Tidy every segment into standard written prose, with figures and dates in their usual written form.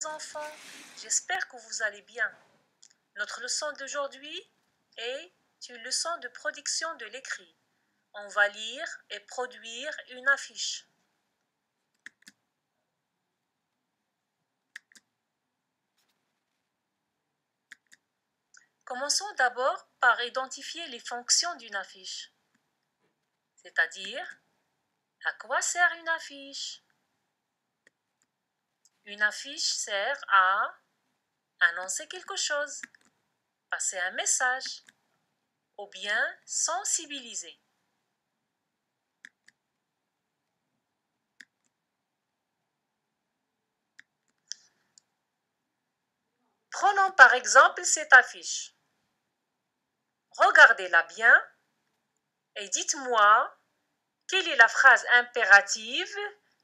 Enfants, j'espère que vous allez bien. Notre leçon d'aujourd'hui est une leçon de production de l'écrit. On va lire et produire une affiche. Commençons d'abord par identifier les fonctions d'une affiche, c'est-à-dire à quoi sert une affiche. Une affiche sert à annoncer quelque chose, passer un message ou bien sensibiliser. Prenons par exemple cette affiche. Regardez-la bien et dites-moi quelle est la phrase impérative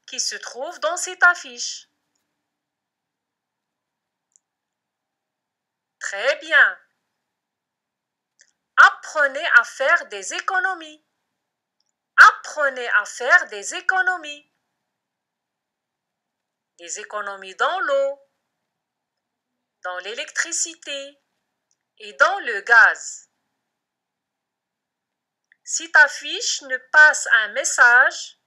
qui se trouve dans cette affiche. Très bien. Apprenez à faire des économies. Apprenez à faire des économies. Des économies dans l'eau, dans l'électricité et dans le gaz. Cette affiche nous passe un message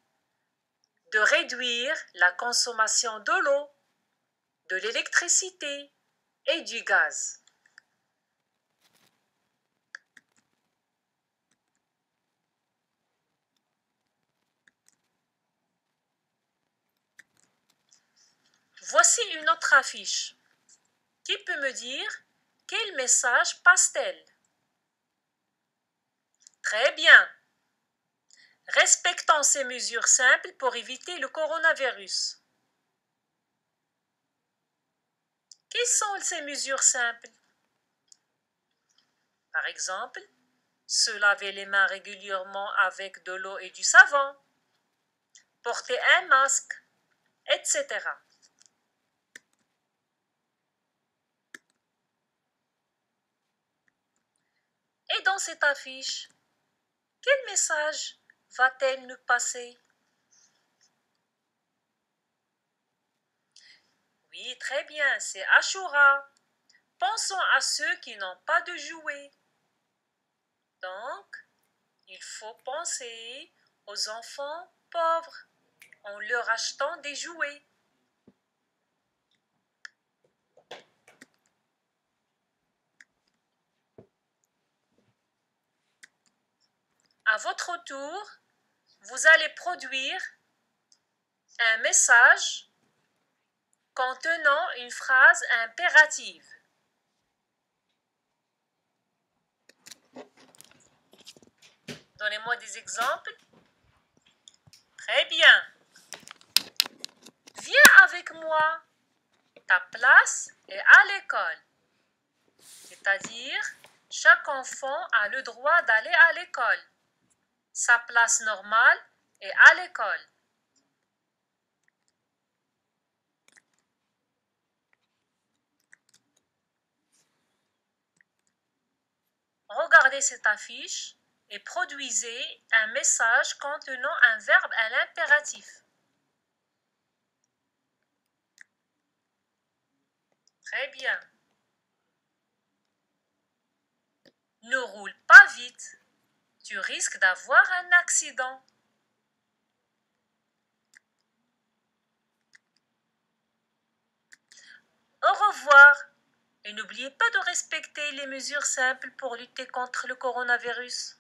de réduire la consommation de l'eau, de l'électricité et du gaz. Voici une autre affiche. Qui peut me dire quel message passe-t-elle? Très bien. Respectons ces mesures simples pour éviter le coronavirus. Quelles sont ces mesures simples? Par exemple, se laver les mains régulièrement avec de l'eau et du savon, porter un masque, etc. Et dans cette affiche, quel message va-t-elle nous passer? Oui, très bien, c'est Ashura. Pensons à ceux qui n'ont pas de jouets. Donc, il faut penser aux enfants pauvres en leur achetant des jouets. À votre tour, vous allez produire un message contenant une phrase impérative. Donnez-moi des exemples. Très bien. Viens avec moi. Ta place est à l'école. C'est-à-dire, chaque enfant a le droit d'aller à l'école. Sa place normale est à l'école. Regardez cette affiche et produisez un message contenant un verbe à l'impératif. Très bien. Ne roule pas vite. Tu risques d'avoir un accident. Au revoir. Et n'oubliez pas de respecter les mesures simples pour lutter contre le coronavirus.